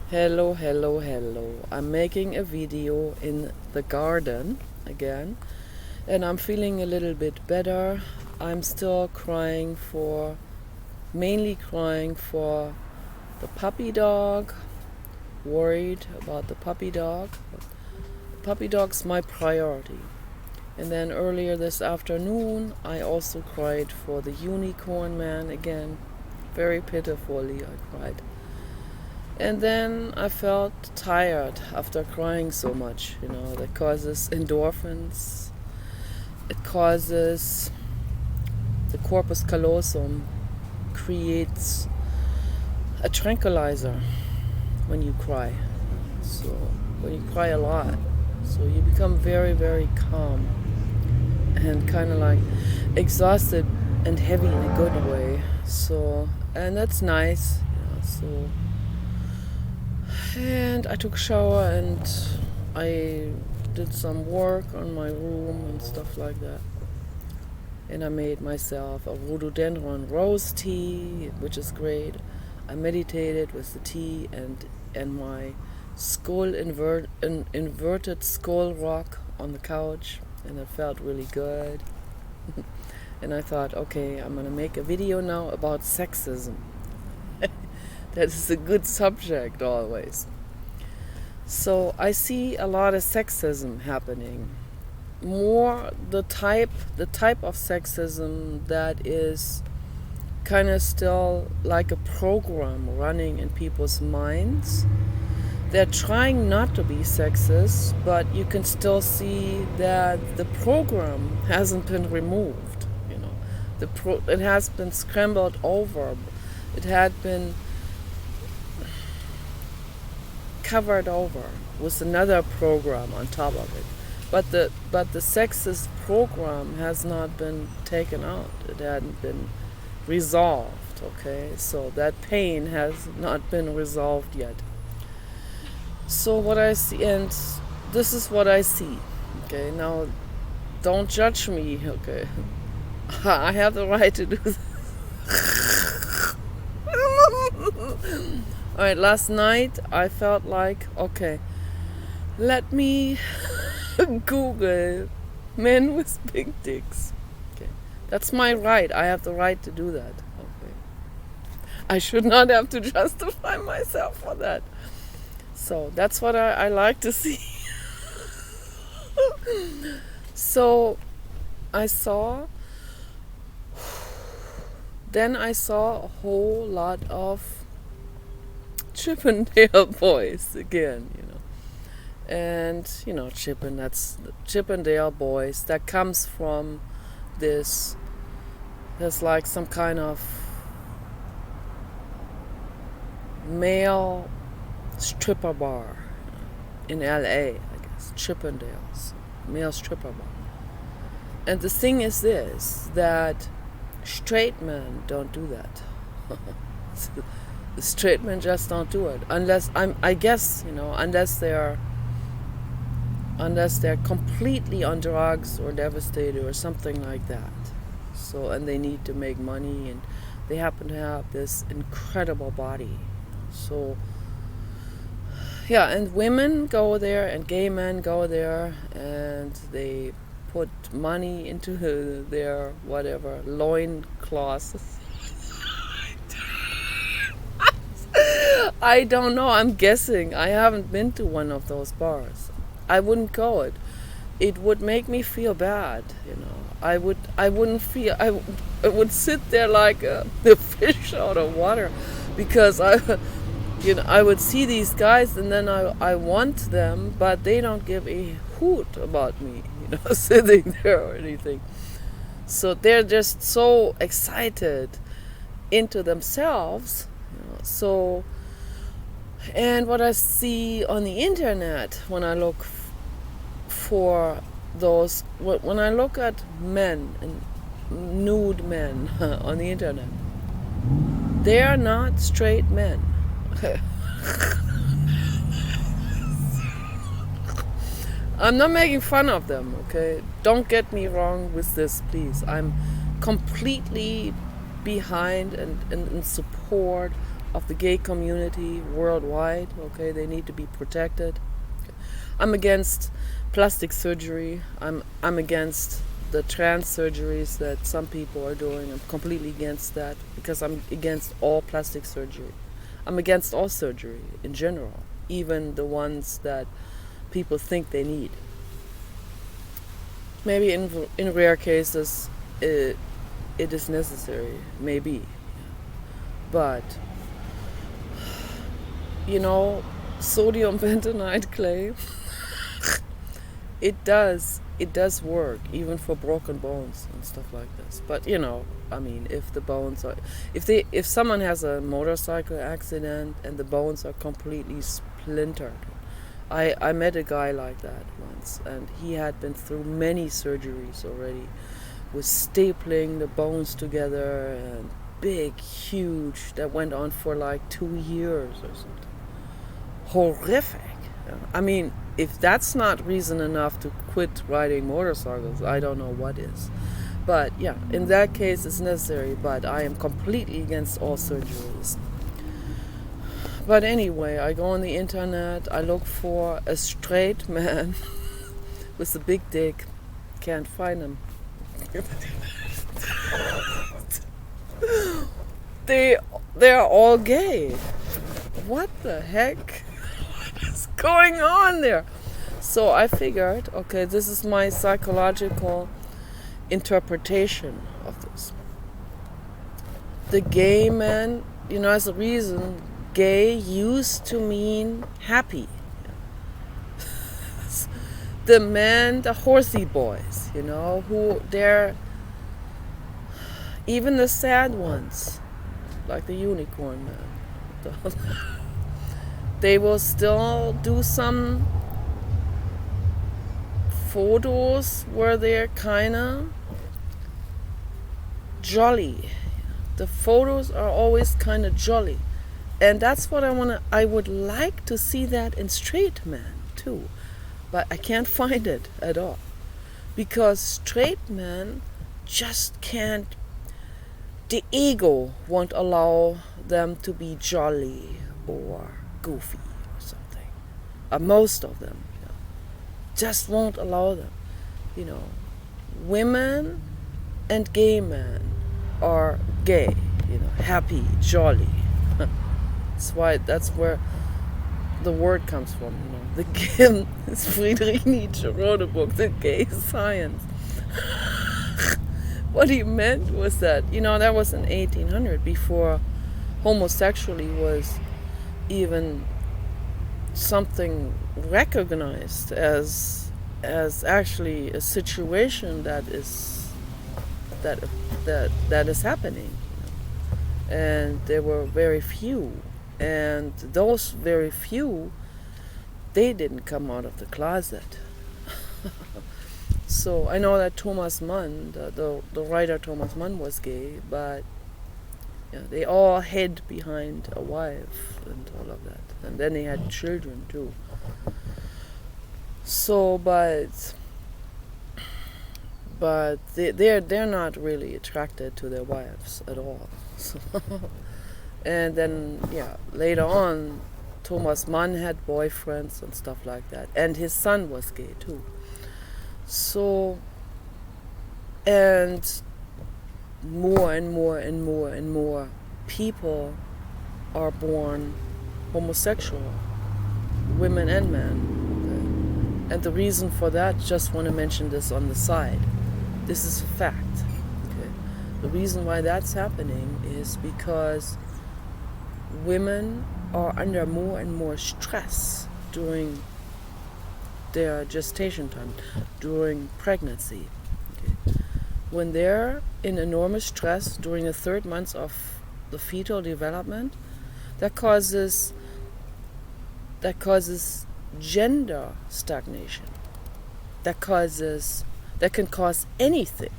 Hello, hello, hello. I'm making a video in the garden again, and I'm feeling a little bit better. I'm still mainly crying for the puppy dog, worried about the puppy dog. The puppy dog's my priority. And then earlier this afternoon, I also cried for the unicorn man again. Very pitifully, I cried. And then I felt tired after crying so much. That causes endorphins. It causes the corpus callosum creates a tranquilizer when you cry. So when you cry a lot, so you become very, very calm and kind of like exhausted and heavy in a good way. And that's nice. And I took a shower and I did some work on my room and stuff like that. And I made myself a rhododendron rose tea, which is great. I meditated with the tea and my inverted skull rock on the couch, and it felt really good. And I thought, okay, I'm gonna make a video now about sexism. That is a good subject always. So I see a lot of sexism happening. More the type of sexism that is kind of still like a program running in people's minds. They're trying not to be sexist, but you can still see that the program hasn't been removed. It has been scrambled over. It had been covered over with another program on top of it. But the sexist program has not been taken out. It hadn't been resolved, okay? So that pain has not been resolved yet. So what I see, and this is what I see, okay? Now, don't judge me, okay? I have the right to do that. Alright, last night I felt like, okay, let me Google men with big dicks. Okay, that's my right. I have the right to do that. Okay, I should not have to justify myself for that. So that's what I like to see. So I saw a whole lot of Chippendale boys again, and Chippendale boys. That comes from this. There's like some kind of male stripper bar in LA, I guess. Chippendales, male stripper bar. And the thing is this, that straight men don't do that. The straight men just don't do it unless they're completely on drugs or devastated or something like that. So, and they need to make money, and they happen to have this incredible body. So yeah, and women go there and gay men go there and they put money into their whatever loin cloths. I don't know. I'm guessing. I haven't been to one of those bars. I wouldn't go. It would make me feel bad. I wouldn't feel. I would sit there like the fish out of water, because I would see these guys and then I want them, but they don't give a hoot about me. Sitting there or anything. So they're just so excited into themselves. So. And what I see on the internet when I look for those, when I look at men and nude men on the internet, they are not straight men. I'm not making fun of them, okay? Don't get me wrong with this, please. I'm completely behind and in support of the gay community worldwide. Okay, they need to be protected. I'm against plastic surgery. I'm against the trans surgeries that some people are doing. I'm completely against that because I'm against all plastic surgery. I'm against all surgery in general, even the ones that people think they need. Maybe in rare cases it is necessary, maybe. But, sodium bentonite clay, it does work, even for broken bones and stuff like this. But, if the bones are, if someone has a motorcycle accident and the bones are completely splintered, I met a guy like that once, and he had been through many surgeries already, with stapling the bones together and big, huge, that went on for like 2 years or something. Horrific. I mean, if that's not reason enough to quit riding motorcycles, I don't know what is. But yeah, in that case it's necessary, but I am completely against all surgeries. But anyway, I go on the internet, I look for a straight man with a big dick. Can't find him. They're all gay. What the heck? What is going on there? So I figured, okay, this is my psychological interpretation of this. The gay man, as a reason, gay used to mean happy. The men, the horsey boys, who they're, even the sad ones, like the unicorn man, they will still do some photos where they're kinda jolly. The photos are always kinda jolly. And that's what I would like to see that in straight men too. But I can't find it at all. Because straight men just can't, the ego won't allow them to be jolly or goofy or something. Most of them, just won't allow them. Women and gay men are gay, happy, jolly. That's where the word comes from, The gay, Friedrich Nietzsche wrote a book, The Gay Science. What he meant was that, that was in 1800, before homosexuality was even something recognized as actually a situation that is happening. And there were very few. And those very few, they didn't come out of the closet. So I know that Thomas Mann, the writer Thomas Mann, was gay, but they all hid behind a wife and all of that. And then they had children too. So, but they're not really attracted to their wives at all. So, and then, later on, Thomas Mann had boyfriends and stuff like that. And his son was gay too. So, and more and more and more and more people are born homosexual, women and men. Okay? And the reason for that, just want to mention this on the side. This is a fact. Okay? The reason why that's happening is because women are under more and more stress during their gestation time, during pregnancy. Okay. When they're in enormous stress during the 3rd month of the fetal development, that causes gender stagnation. That can cause anything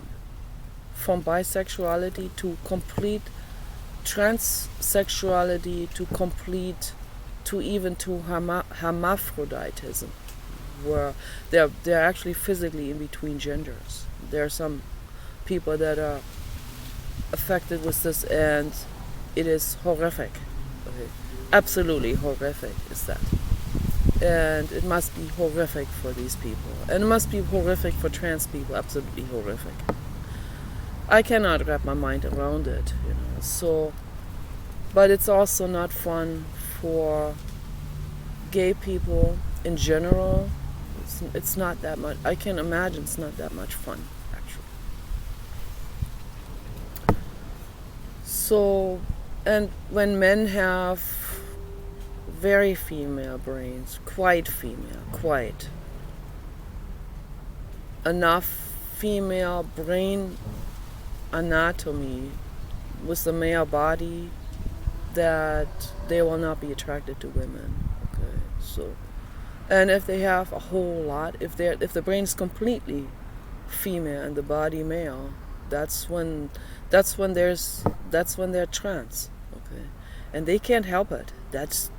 from bisexuality to complete transsexuality to even to hermaphroditism, where they're actually physically in between genders. There are some people that are affected with this, and it is horrific. absolutely horrific is that. And it must be horrific for these people. And it must be horrific for trans people, absolutely horrific. I cannot wrap my mind around it, So, but it's also not fun for gay people in general. It's not that much. I can imagine it's not that much fun, actually. So, and when men have very female brains, quite enough female brain anatomy with the male body that they will not be attracted to women. Okay, so, and if they have a whole lot, if the brain is completely female and the body male, that's when they're trans. Okay, and they can't help it. That's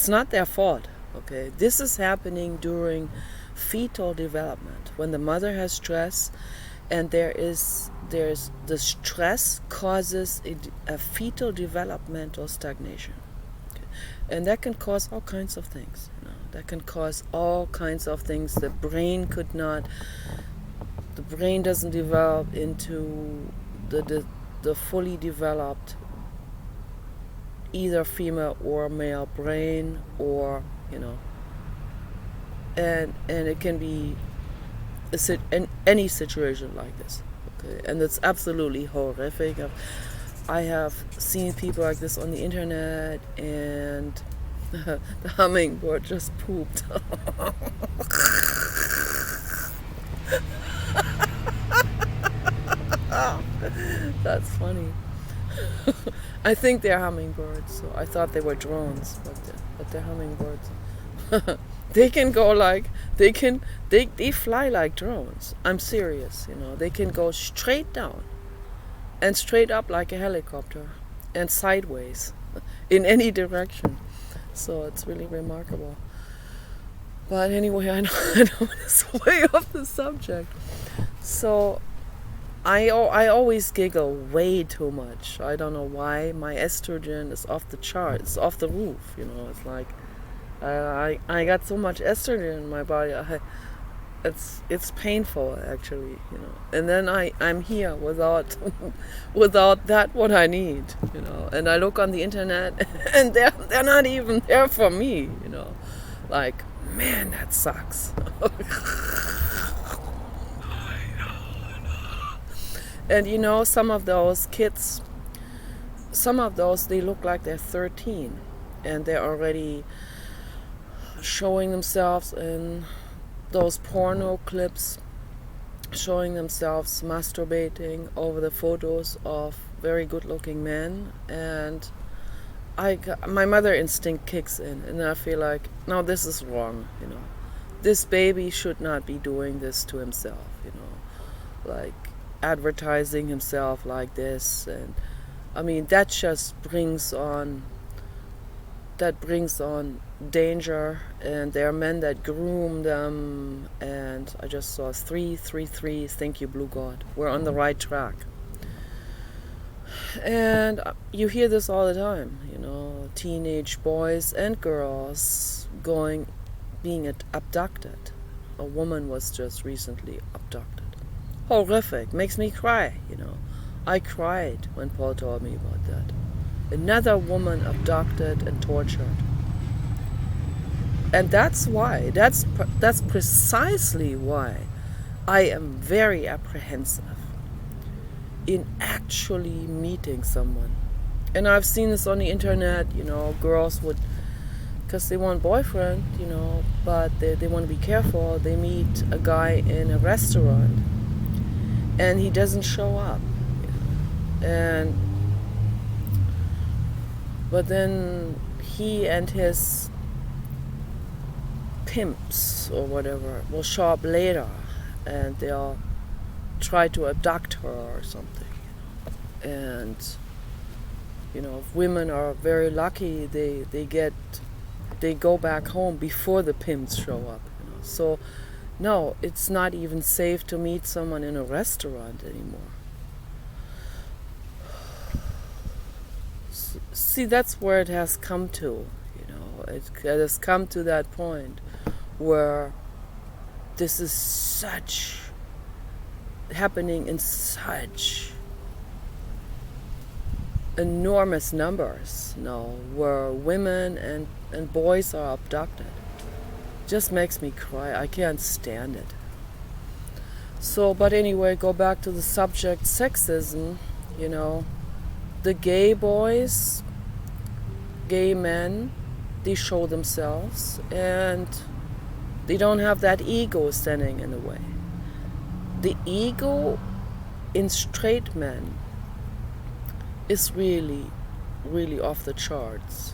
not their fault. Okay, this is happening during fetal development when the mother has stress, and there's the stress causes a fetal developmental stagnation. Okay? And that can cause all kinds of things. That can cause all kinds of things. The brain doesn't develop into the fully developed either female or male brain, or and it can be in any situation like this. Okay, and it's absolutely horrific. I have seen people like this on the internet, and the hummingbird just pooped. That's funny. I think they're hummingbirds, so I thought they were drones, but they're hummingbirds. They can go they fly like drones. I'm serious, They can go straight down and straight up like a helicopter and sideways in any direction. So it's really remarkable. But anyway, I know it's way off the subject. So I always giggle way too much. I don't know why. My estrogen is off the chart. It's off the roof. It's like I got so much estrogen in my body. It's painful, actually. And then I'm here without that what I need. And I look on the internet, and they're not even there for me. Like, man, that sucks. And some of those kids, they look like they're 13, and they're already showing themselves in those porno clips, showing themselves masturbating over the photos of very good-looking men. And my mother instinct kicks in, and I feel like, no, this is wrong. This baby should not be doing this to himself. Like advertising himself like this. And I mean, that just brings on danger. And there are men that groom them, and I just saw 333. Thank you, Blue God, we're on the right track. And you hear this all the time, teenage boys and girls being abducted. A woman was just recently abducted. Horrific, makes me cry. I cried when Paul told me about that. Another woman abducted and tortured. And that's precisely why I am very apprehensive in actually meeting someone. And I've seen this on the internet, girls would, because they want boyfriend, but they want to be careful. They meet a guy in a restaurant, and he doesn't show up. But then he and his pimps or whatever will show up later, and they'll try to abduct her or something. And if women are very lucky, they go back home before the pimps show up. So no, it's not even safe to meet someone in a restaurant anymore. see, that's where it has come to. It has come to that point where this is such happening in such enormous numbers now, where women and boys are abducted. Just makes me cry. I can't stand it. So, but anyway, go back to the subject, sexism. The gay boys, gay men, they show themselves, and they don't have that ego standing in the way. The ego in straight men is really, really off the charts.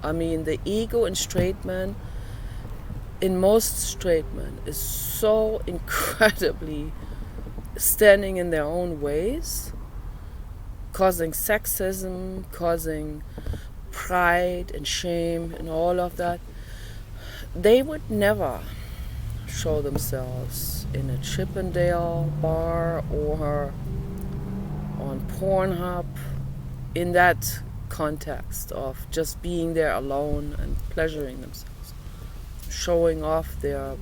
I mean, the ego in straight men, in most straight men, is so incredibly standing in their own ways, causing sexism, causing pride and shame and all of that. They would never show themselves in a Chippendale bar or on Pornhub in that context of just being there alone and pleasuring themselves, showing off their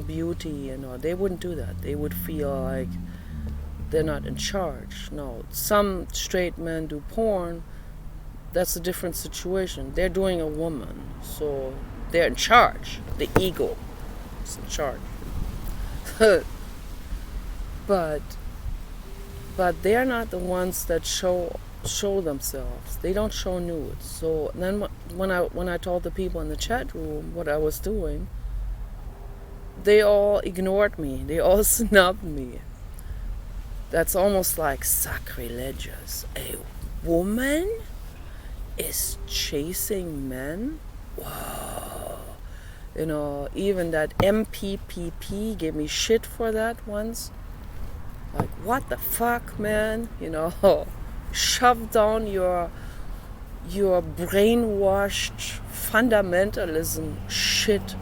beauty. They wouldn't do that. They would feel like they're not in charge. No, some straight men do porn. That's a different situation. They're doing a woman, so they're in charge. The ego is in charge. but they're not the ones that show themselves. They don't show nudes. So then when I told the people in the chat room what I was doing, they all ignored me. They all snubbed me. That's almost like sacrilegious. A woman is chasing men? Whoa. Even that MPPP gave me shit for that once. Like, what the fuck, man? Shove down your brainwashed fundamentalism shit,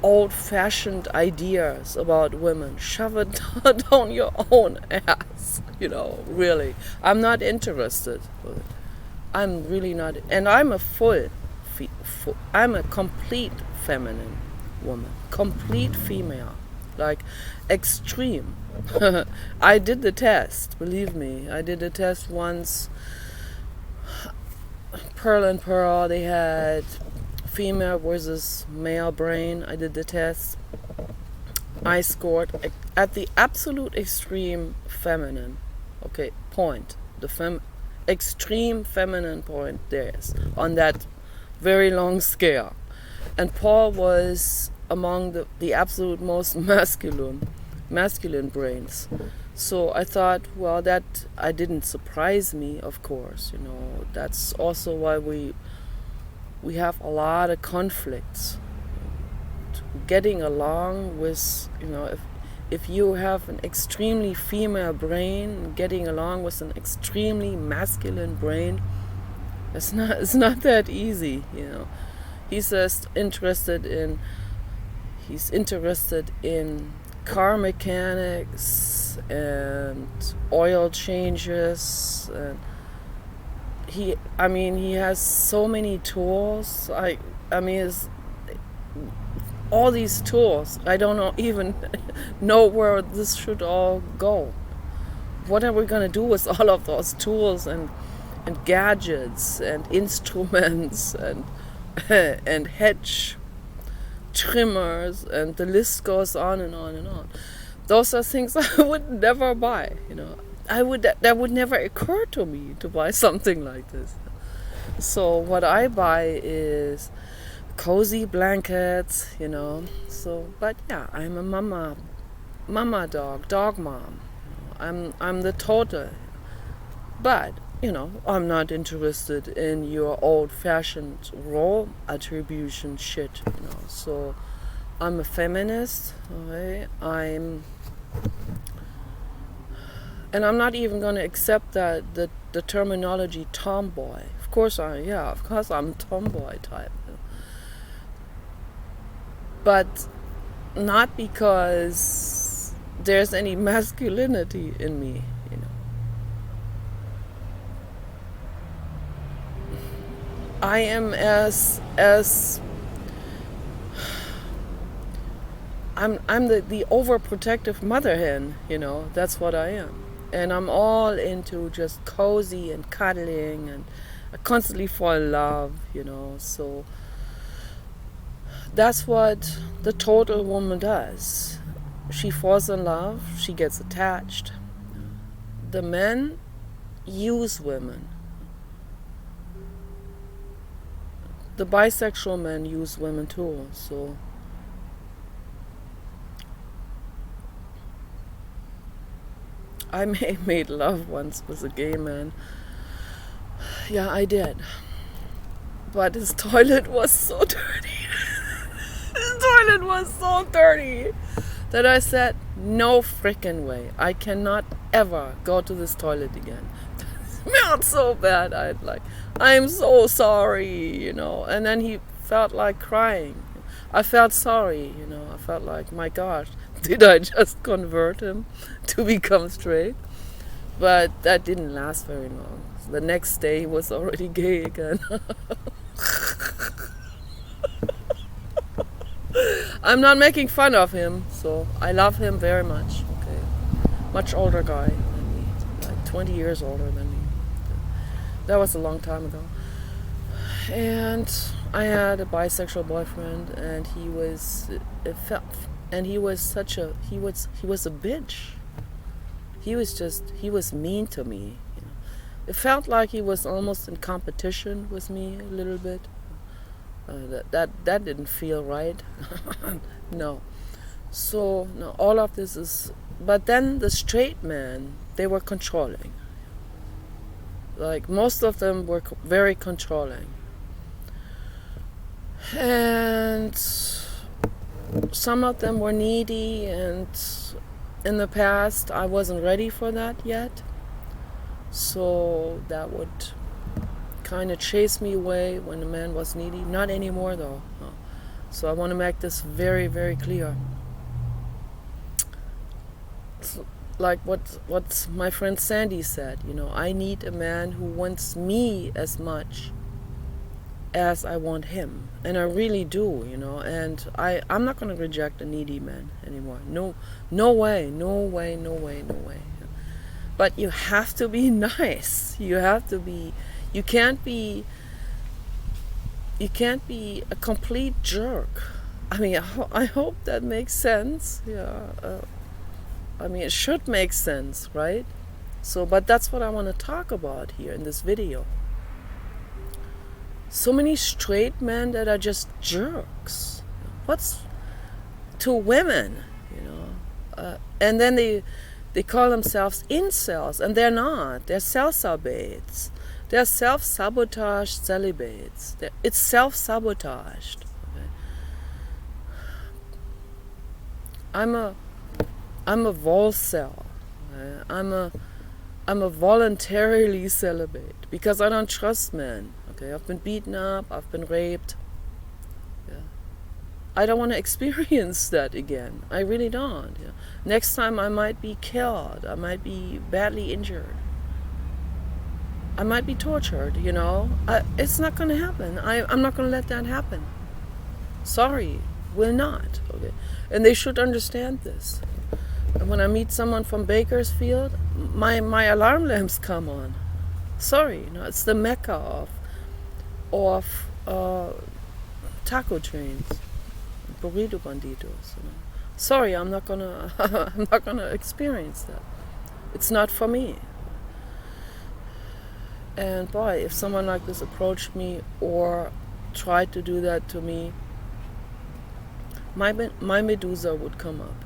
old-fashioned ideas about women. Shove it down your own ass. Really. I'm not interested with it. I'm really not, and I'm I'm a complete feminine woman, complete female, like extreme. I did the test, believe me. I did the test once. Pearl and Pearl, they had female versus male brain. I did the test. I scored at the absolute extreme feminine, point. Extreme feminine point there is on that very long scale, and Paul was among the absolute most masculine brains. So I thought, well, that I didn't surprise me, of course. That's also why we have a lot of conflicts getting along with, if you have an extremely female brain, getting along with an extremely masculine brain, it's not that easy. He's interested in car mechanics and oil changes, and he has so many tools. All these tools, I don't even know where this should all go. What are we going to do with all of those tools and gadgets and instruments and hedge trimmers, and the list goes on and on and on. Those are things I would never buy. That would never occur to me to buy something like this. So what I buy is cozy blankets, So, but yeah, I'm a mama dog mom. I'm the total. But I'm not interested in your old-fashioned role attribution shit. So I'm a feminist. Okay, and I'm not even going to accept that the terminology tomboy. Of course I'm tomboy type. But not because there's any masculinity in me, I am I'm the overprotective mother hen, that's what I am. And I'm all into just cozy and cuddling, and I constantly fall in love, so that's what the total woman does. She falls in love, she gets attached. The men use women. The bisexual men use women too, so I made love once with a gay man. Yeah, I did. But his toilet was so dirty. His toilet was so dirty that I said, no freaking way. I cannot ever go to this toilet again. It smelled so bad. I'm so sorry, And then he felt like crying. I felt sorry, I felt like, my gosh, did I just convert him to become straight? But that didn't last very long. The next day he was already gay again. I'm not making fun of him, so I love him very much. Okay, much older guy than me, like 20 years older than me. That was a long time ago. And I had a bisexual boyfriend, and he was a bitch. He was mean to me. It felt like he was almost in competition with me a little bit. That didn't feel right. No. So no, all of this is. But then the straight men, they were controlling. Like most of them were very controlling. And some of them were needy, and in the past I wasn't ready for that yet. So that would kind of chase me away when the man was needy. Not anymore though. No. So I want to make this very, very clear. It's like what my friend Sandy said, I need a man who wants me as much as I want him. And I really do, and I'm not going to reject a needy man anymore. No way. But you have to be nice. You can't be a complete jerk. I mean, I hope that makes sense. Yeah. It should make sense, right? So, but that's what I want to talk about here in this video. So many straight men that are just jerks. What's to women, and then they call themselves incels, and they're not. They're self-sabotages. They're self-sabotage celibates. It's self-sabotaged. Okay? I'm a volcel. Okay? I'm a voluntarily celibate because I don't trust men. Okay, I've been beaten up. I've been raped. Yeah. I don't want to experience that again. I really don't. Yeah. Next time I might be killed. I might be badly injured. I might be tortured, It's not going to happen. I'm not going to let that happen. Sorry, will not. Okay, and they should understand this. And when I meet someone from Bakersfield, my alarm lamps come on. Sorry, it's the mecca of taco trains, burrito banditos. Sorry, I'm not gonna experience that. It's not for me. And boy, if someone like this approached me or tried to do that to me, my Medusa would come up.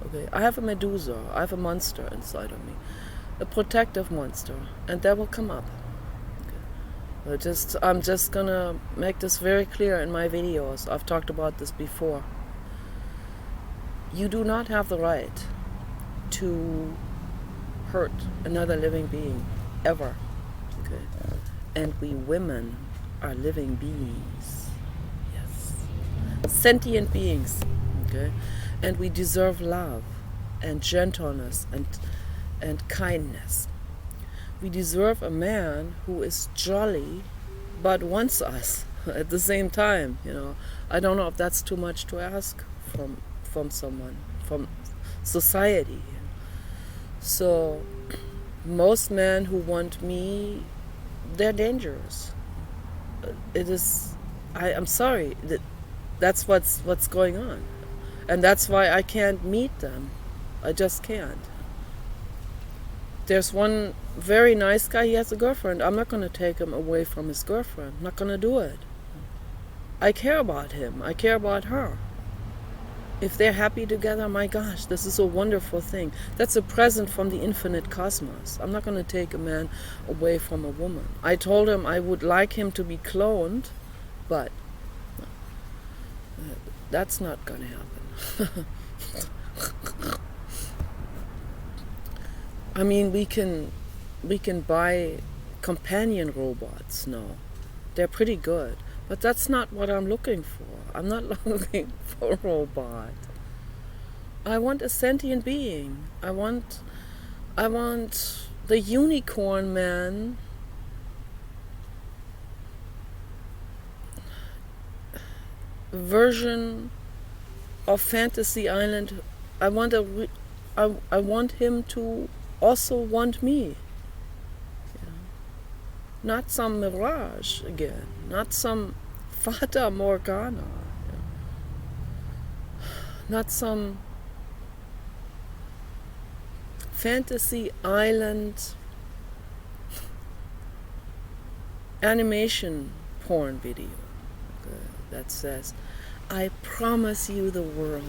Okay, I have a Medusa. I have a monster inside of me, a protective monster, and that will come up. Okay. I'm just gonna make this very clear in my videos. I've talked about this before. You do not have the right to hurt another living being, ever. Okay. And we women are living beings. Yes. Sentient beings. Okay. And we deserve love and gentleness and kindness. We deserve a man who is jolly but wants us at the same time. I don't know if that's too much to ask from someone, from society. So most men who want me, they're dangerous. It is. I'm sorry. That's what's going on, and that's why I can't meet them. I just can't. There's one very nice guy. He has a girlfriend. I'm not going to take him away from his girlfriend. I'm not going to do it. I care about him. I care about her. If they're happy together, my gosh, this is a wonderful thing. That's a present from the infinite cosmos. I'm not going to take a man away from a woman. I told him I would like him to be cloned, but that's not going to happen. I mean, we can buy companion robots now. They're pretty good. But that's not what I'm looking for. I'm not looking for a robot. I want a sentient being. I want the unicorn man version of Fantasy Island. I want him to also want me. Not some mirage again, not some Fata Morgana, not some Fantasy Island animation porn video that says, I promise you the world.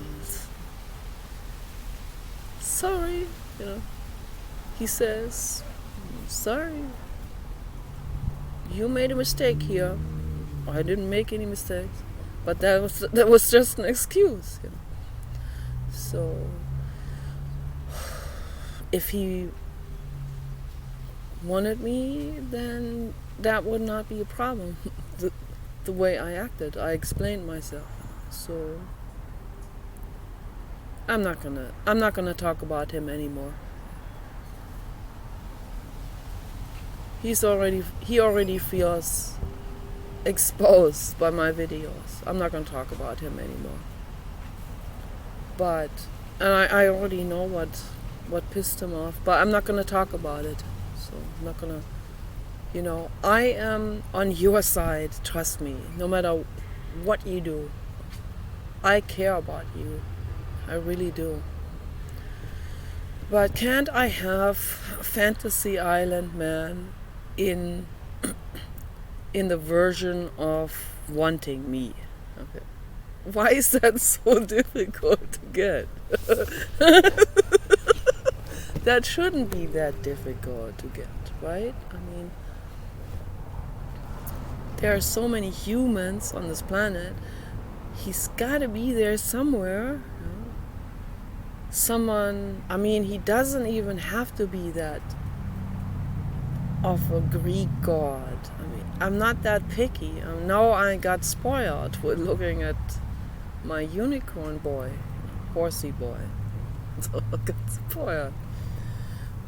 Sorry, he says, sorry. You made a mistake here. I didn't make any mistakes, but that was just an excuse. So, if he wanted me, then that would not be a problem. The way I acted, I explained myself. So, I'm not gonna talk about him anymore. He already feels exposed by my videos. I'm not going to talk about him anymore. And I already know what pissed him off, but I'm not going to talk about it. So I'm not going to, I am on your side, trust me, no matter what you do. I care about you. I really do. But can't I have Fantasy Island man in the version of wanting me? Okay. Why is that so difficult to get? That shouldn't be that difficult to get, right? I mean, there are so many humans on this planet. He's got to be there somewhere. Someone, he doesn't even have to be that of a Greek god. I'm not that picky. Now I got spoiled with looking at my unicorn boy, horsey boy. So I got spoiled.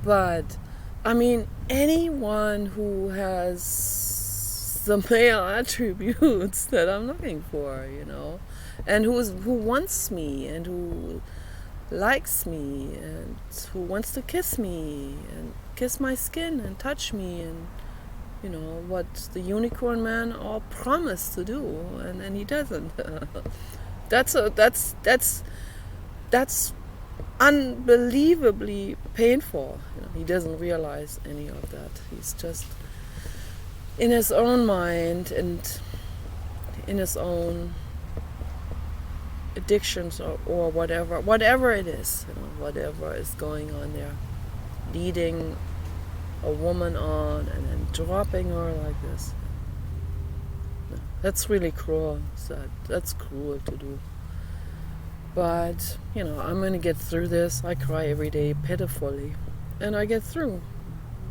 But, anyone who has the male attributes that I'm looking for, and who wants me, and who likes me, and who wants to kiss me and kiss my skin and touch me, and what the unicorn man all promised to do, and he doesn't. That's unbelievably painful. He doesn't realize any of that. He's just in his own mind and in his own addictions or whatever it is, whatever is going on there, leading a woman on and then dropping her like this. That's really cruel. That's cruel to do. But, I'm going to get through this. I cry every day pitifully. And I get through.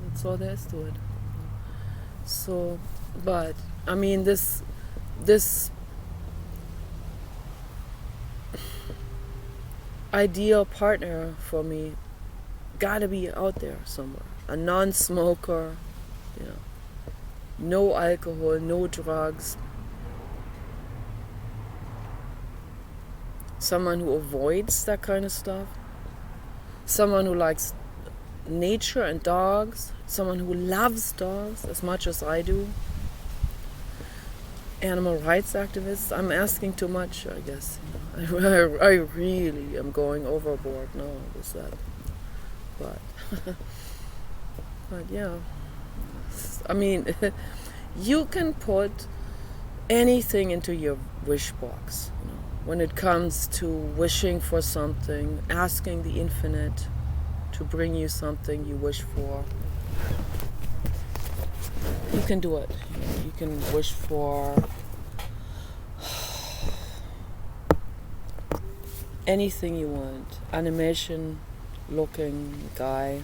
That's all there is to it. So, but, this ideal partner for me gotta be out there somewhere. A non-smoker, no alcohol, no drugs. Someone who avoids that kind of stuff. Someone who likes nature and dogs. Someone who loves dogs as much as I do. Animal rights activists. I'm asking too much, I guess. I really am going overboard now with that. But, but yeah. I mean, you can put anything into your wish box. When it comes to wishing for something, asking the infinite to bring you something you wish for, you can do it. You can wish for anything you want. Animation looking guy,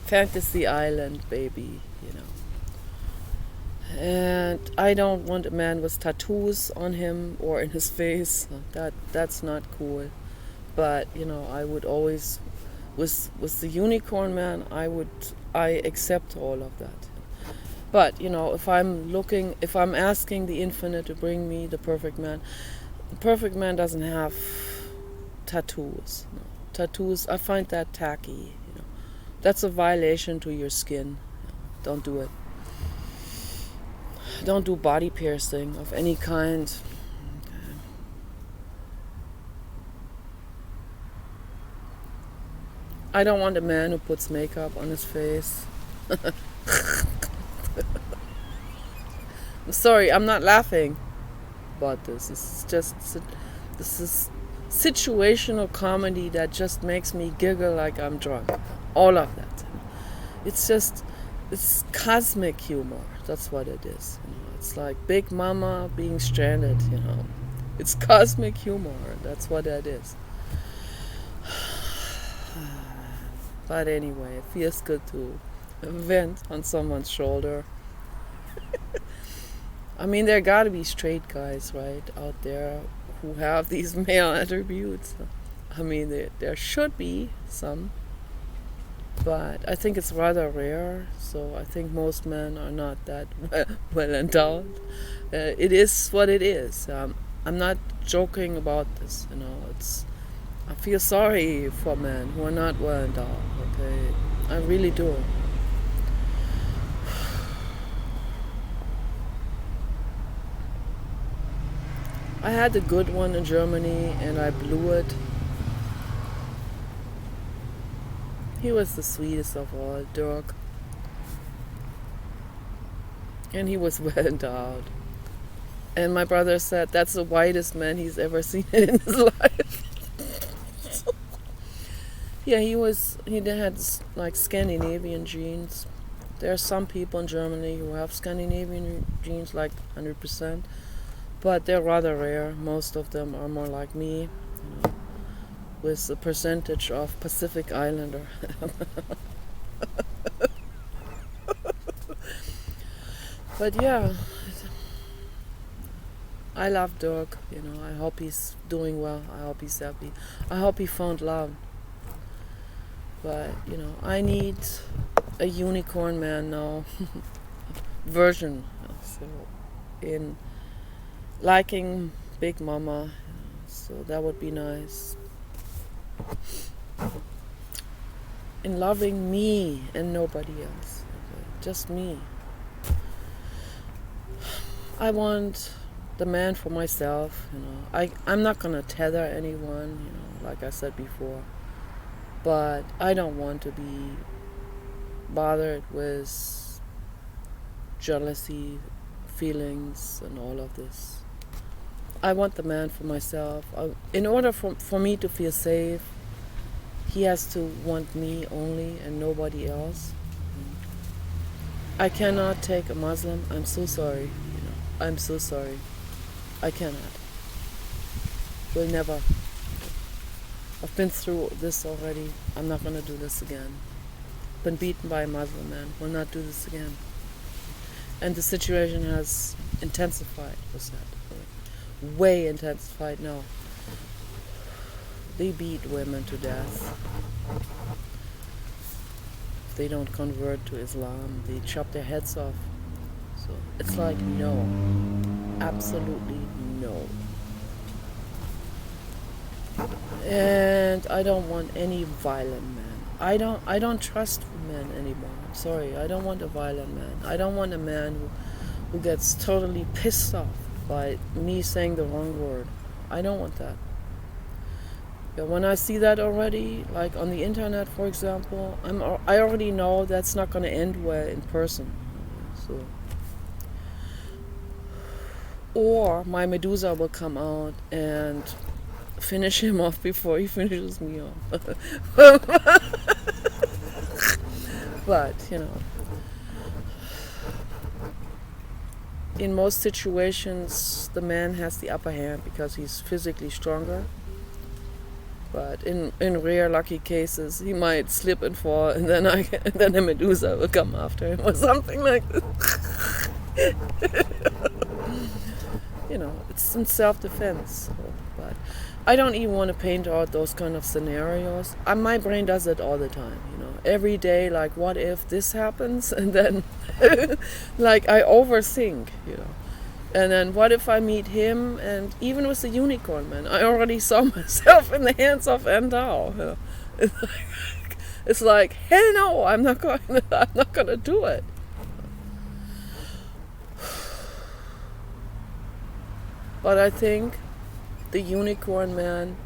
fantasy island baby, And I don't want a man with tattoos on him or in his face. That's not cool. But I would always, with the unicorn man, I accept all of that. But if I'm asking the infinite to bring me the perfect man doesn't have tattoos. No. Tattoos, I find that tacky. That's a violation to your skin. Don't do it. Don't do body piercing of any kind. Okay. I don't want a man who puts makeup on his face. I'm sorry, I'm not laughing about this. This is situational comedy that just makes me giggle like I'm drunk. All of that. It's cosmic humor. That's what it is. It's like Big Mama being stranded, It's cosmic humor. That's what that is. But anyway, it feels good to vent on someone's shoulder. I mean, there gotta be straight guys, right, out there who have these male attributes. I mean, there should be some. But I think it's rather rare, so I think most men are not that well endowed. It is what it is. I'm not joking about this, I feel sorry for men who are not well endowed, okay? I really do. I had a good one in Germany and I blew it. He was the sweetest of all, Dirk. And he was well endowed. And my brother said that's the whitest man he's ever seen in his life. Yeah, he had like Scandinavian genes. There are some people in Germany who have Scandinavian genes, like 100%. But they're rather rare. Most of them are more like me, with a percentage of Pacific Islander. But yeah, I love Dirk, I hope he's doing well. I hope he's happy. I hope he found love. But, I need a unicorn man now. Version. So, in liking Big Mama. So that would be nice. In loving me and nobody else. Okay? Just me. I want the man for myself, I'm not gonna tether anyone, like I said before. But I don't want to be bothered with jealousy, feelings, and all of this. I want the man for myself. In order for me to feel safe, he has to want me only and nobody else. I cannot take a Muslim. I'm so sorry. I'm so sorry. I cannot. Will never. I've been through this already. I'm not going to do this again. Been beaten by a Muslim man. Will not do this again. And the situation has intensified with that. Way intensified now. They beat women to death. If they don't convert to Islam, they chop their heads off. So it's like no, absolutely no. And I don't want any violent man. I don't trust men anymore. I'm sorry. I don't want a violent man. I don't want a man who gets totally pissed off by me saying the wrong word. I don't want that. Yeah, when I see that already, like on the internet, for example, I already know that's not going to end well in person. So, or my Medusa will come out and finish him off before he finishes me off. But, in most situations, the man has the upper hand because he's physically stronger. But in rare lucky cases, he might slip and fall, and then a Medusa will come after him or something like this. It's in self-defense. But I don't even want to paint out those kind of scenarios. My brain does it all the time. Every day, like, what if this happens? And then, like, I overthink. And then what if I meet him? And even with the unicorn man, I already saw myself in the hands of Endao. It's like, hell no, I'm not gonna do it. But I think the unicorn man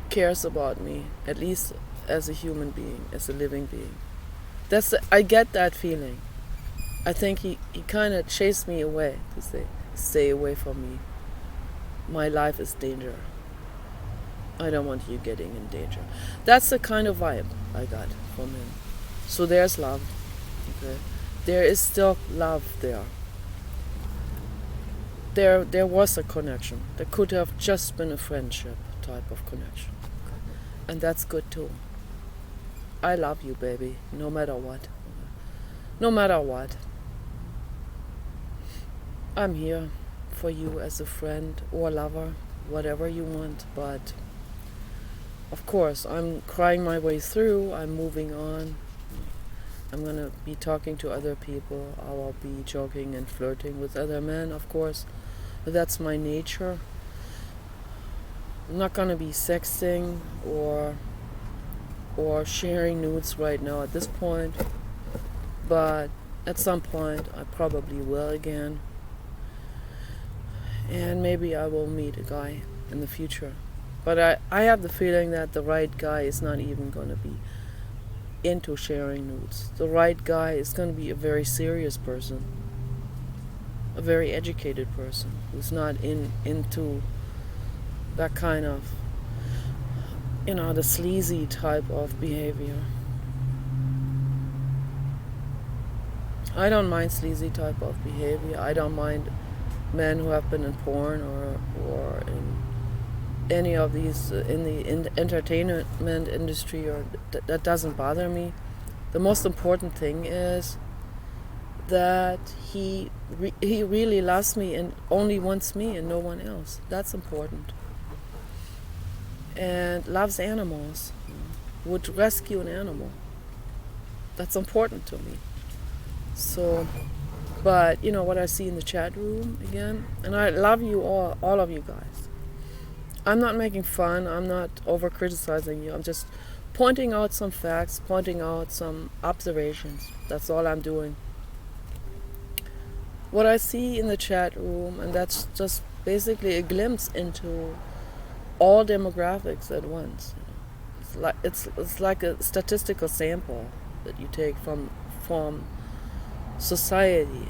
cares about me, at least as a human being, as a living being. I get that feeling. I think he kind of chased me away to say, stay away from me. My life is danger. I don't want you getting in danger. That's the kind of vibe I got from him. So there's love. Okay? There is still love there. There was a connection. There could have just been a friendship type of connection. And that's good too. I love you, baby, no matter what. No matter what. I'm here for you as a friend or lover, whatever you want, but of course I'm crying my way through, I'm moving on. I'm gonna be talking to other people, I will be joking and flirting with other men, of course, but that's my nature. I'm not gonna be sexting or sharing nudes right now at this point, but at some point I probably will again. And maybe I will meet a guy in the future. But I have the feeling that the right guy is not even going to be into sharing nudes. The right guy is going to be a very serious person. A very educated person who's not into that kind of, the sleazy type of behavior. I don't mind sleazy type of behavior. I don't mind men who have been in porn or in any of these in the entertainment industry, or that doesn't bother me. The most important thing is that he really loves me and only wants me and no one else. That's important. And loves animals, would rescue an animal. That's important to me. So, but what I see in the chat room again, and I love you all of you guys. I'm not making fun, I'm not over criticizing you, I'm just pointing out some facts, pointing out some observations. That's all I'm doing. What I see in the chat room, and that's just basically a glimpse into all demographics at once. It's like a statistical sample that you take from society.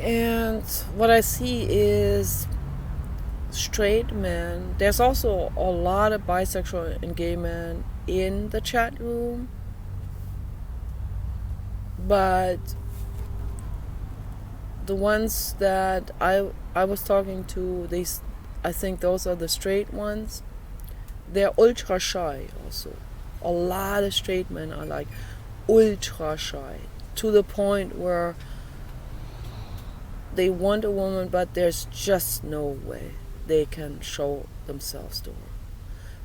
And what I see is straight men. There's also a lot of bisexual and gay men in the chat room, but the ones that I was talking to, I think those are the straight ones. They're ultra shy also. A lot of straight men are like ultra shy, to the point where they want a woman, but there's just no way they can show themselves to her.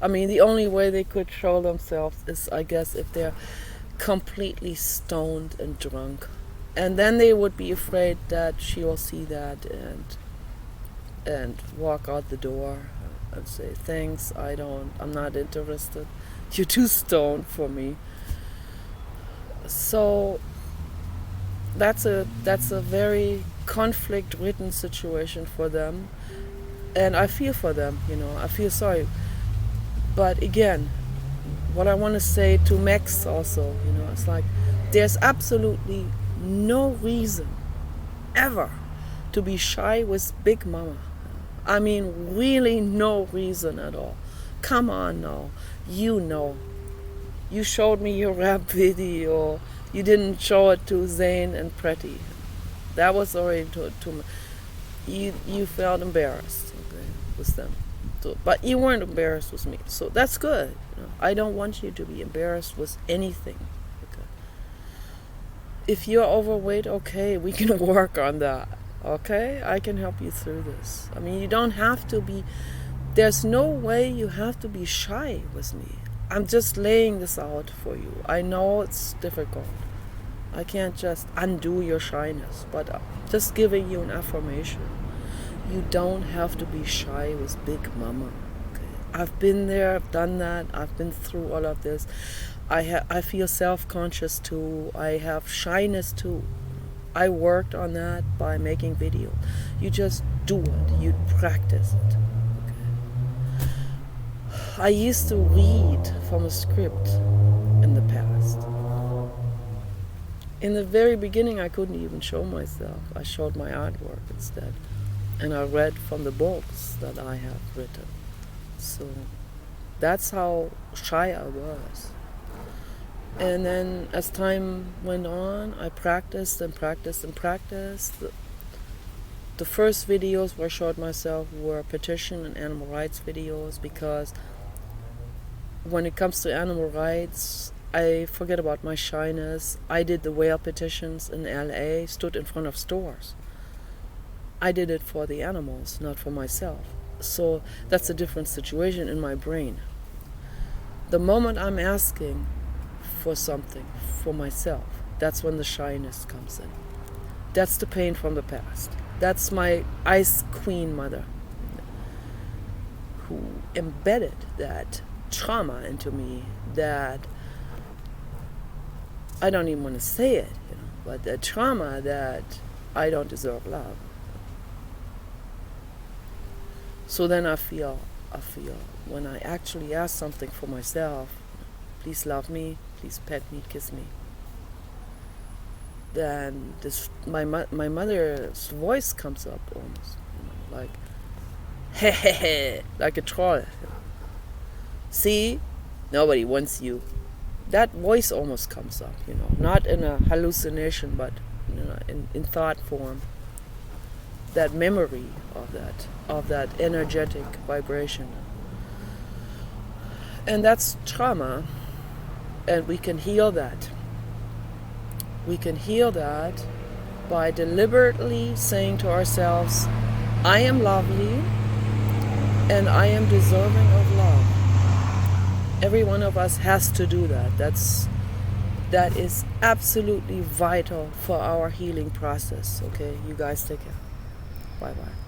I mean, the only way they could show themselves is, I guess, if they're completely stoned and drunk. And then they would be afraid that she will see that and walk out the door and say, thanks, I'm not interested. You're too stoned for me. So that's a very conflict-ridden situation for them. And I feel for them, I feel sorry. But again, what I want to say to Max also, it's like there's absolutely no reason ever to be shy with Big Mama. I mean, really no reason at all. Come on now, you showed me your rap video. You didn't show it to Zane and Pretty. That was already too much. You felt embarrassed, okay, with them. So, but you weren't embarrassed with me. So that's good. I don't want you to be embarrassed with anything. Okay? If you're overweight, okay, we can work on that. Okay? I can help you through this. I mean, you don't have to be... There's no way you have to be shy with me. I'm just laying this out for you. I know it's difficult. I can't just undo your shyness, but I'm just giving you an affirmation. You don't have to be shy with Big Mama. Okay? I've been there, I've done that, I've been through all of this. I feel self-conscious too. I have shyness too. I worked on that by making videos. You just do it. You practice it. Okay? I used to read from a script in the past. In the very beginning, I couldn't even show myself. I showed my artwork instead. And I read from the books that I have written. So that's how shy I was. And then as time went on, I practiced and practiced and practiced. The first videos where I showed myself were petition and animal rights videos, because when it comes to animal rights, I forget about my shyness. I did the whale petitions in LA, stood in front of stores. I did it for the animals, not for myself. So that's a different situation in my brain. The moment I'm asking for something for myself, that's when the shyness comes in. That's the pain from the past. That's my ice queen mother who embedded that trauma into me, that I don't even want to say it, but the trauma that I don't deserve love. So then I feel when I actually ask something for myself, please love me, please pet me, kiss me, then my mother's voice comes up almost, like, hey, hey, hey, like a troll. See, nobody wants you. That voice almost comes up, not in a hallucination, but in thought form. That memory of that energetic vibration. And that's trauma, and we can heal that. We can heal that by deliberately saying to ourselves, I am lovely and I am deserving of love. Every one of us has to do that. That is absolutely vital for our healing process. Okay, you guys take care. Bye-bye.